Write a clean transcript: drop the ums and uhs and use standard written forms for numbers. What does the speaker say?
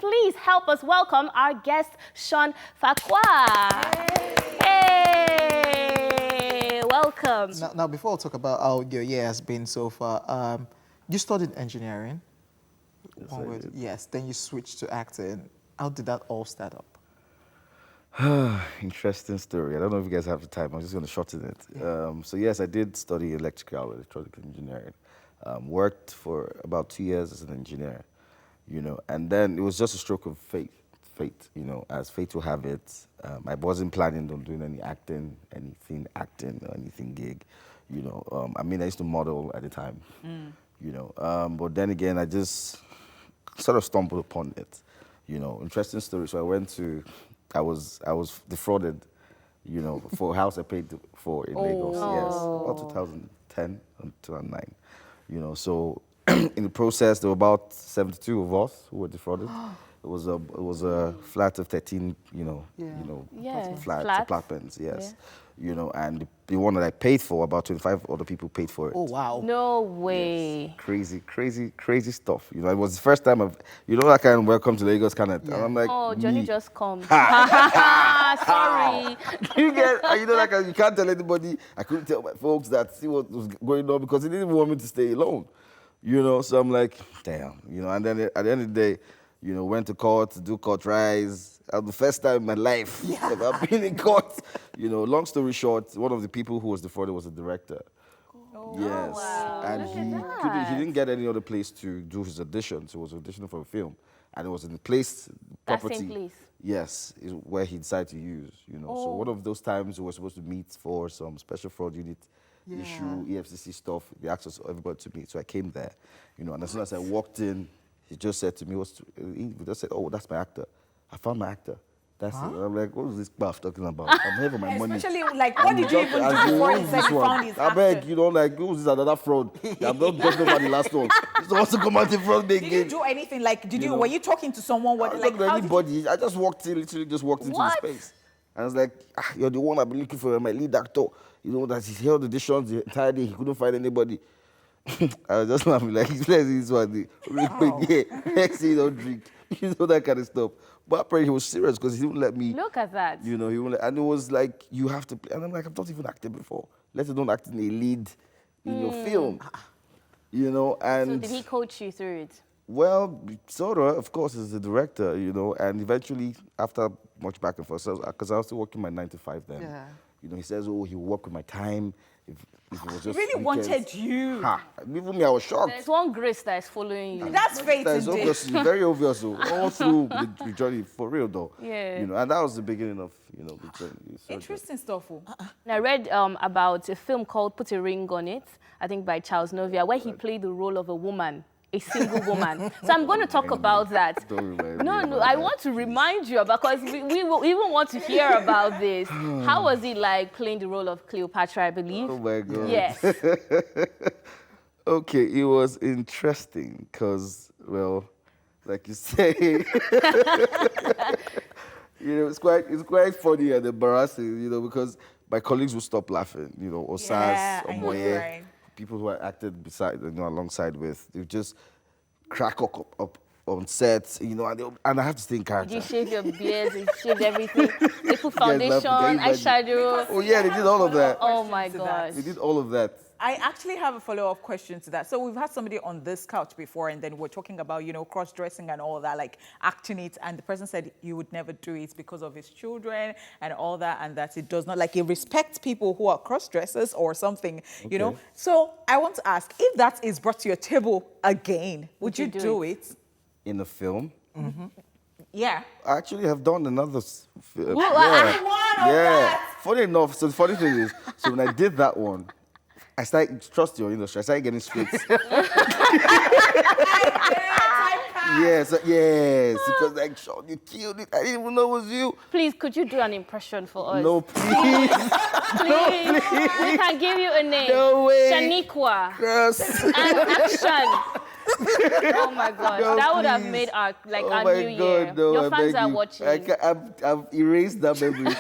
please help us welcome our guest, Shawn Faqua. Hey, welcome. Now, before I talk about how your year has been so far, you studied engineering. Yes, then you switched to acting. How did that all start up? Interesting story. I don't know if you guys have the time. I'm just going to shorten it. Yeah. So yes, I did study electronic engineering. Worked for about 2 years as an engineer, and then it was just a stroke of fate, as fate will have it. I wasn't planning on doing any acting or anything gig, I mean, I used to model at the time, but then again, I just sort of stumbled upon it, interesting story. So I was defrauded, for a house I paid for in Lagos, yes, about 2010 and 2009, so in the process there were about 72 of us who were defrauded. It was a flat of 13, apartments, yes, and the one that I paid for, about 25 other people paid for it. Oh wow! No way! Yes. Crazy stuff. It was the first time that kind of welcome to Lagos kind of. Yeah. And I'm like, oh, Johnny just come. Sorry. You can't tell anybody. I couldn't tell my folks that see what was going on because they didn't even want me to stay alone. So I'm like, damn. And then at the end of the day, went to court to do court trials. The first time in my life that I've been in court. Long story short, one of the people who was defrauded was the director. Oh, yes, wow. and he didn't get any other place to do his audition, so he was auditioning for a film, and it was in the place, property. That same place. Yes, is where he decided to use. So one of those times we were supposed to meet for some special fraud unit issue, EFCC stuff. They asked us everybody to meet, so I came there. And as soon as I walked in, he just said to me, he just said, "Oh, that's my actor. I found my actor." That's it. And I'm like, what is this buff talking about? I'm here for my money. Especially, like, what did you even do before he said you found his actor? I beg, who's this another fraud? I'm not just about the last one. He's supposed to come out in front again. Did you do anything? Like, were you talking to someone? I was not to anybody. I just literally just walked into the space. And I was like, you're the one I've been looking for, my lead actor. That he held auditions the entire day. He couldn't find anybody. I was just laughing like, this one. Next thing you don't drink. That kind of stuff. But apparently he was serious because he didn't let me. Look at that. He wouldn't and it was like, you have to play. And I'm like, I've not even acted before. Let alone acting a lead in your film. And... So did he coach you through it? Well, sort of course, as the director, and eventually, after much back and forth, because I was still working my 9 to 5 then, he says, oh, he'll work with my time. If it was just really weekends. wanted you. Even me, I was shocked. There's one grace that is following you. That's fate That is indeed. obviously very obvious, all through the journey, for real though. Yeah. And that was the beginning of, the journey. Interesting stuff. I read about a film called Put a Ring on It, I think by Charles Novia, where he played the role of a woman. A single woman. So I'm going to talk about that. No, I want to remind you about, because we even want to hear about this. How was it like playing the role of Cleopatra, I believe? Oh my God. Yes. Okay, it was interesting because, well, like you say, it's quite funny and embarrassing, because my colleagues would stop laughing, Osas, Omoye. People who I acted alongside with, they would just crack up on sets, and I have to stay in character. Did you shave your beard? Did you shave everything? They put foundation, eyeshadow. Oh yeah, they did all of that. Oh my gosh. They did all of that. I actually have a follow-up question to that. So we've had somebody on this couch before, and then we're talking about, cross-dressing and all that, like acting it, and the person said he would never do it because of his children and all that, and that it does not, like, he respects people who are cross-dressers or something, So I want to ask, if that is brought to your table again, would you do it? In a film? Mm-hmm. Yeah. I actually have done another film. Yeah. Funny enough, so the funny thing is, so when I did that one, I started, trust your industry, I started getting splits. Yes, because like, Shawn, you killed it. I didn't even know it was you. Please, could you do an impression for us? No, please. Please. We can give you a name. No way. Shaniqua. Yes. And action. Oh my gosh, No, that would have please. made our Oh our my new God, year. no, Your I fans beg are you. watching. I've erased that memory.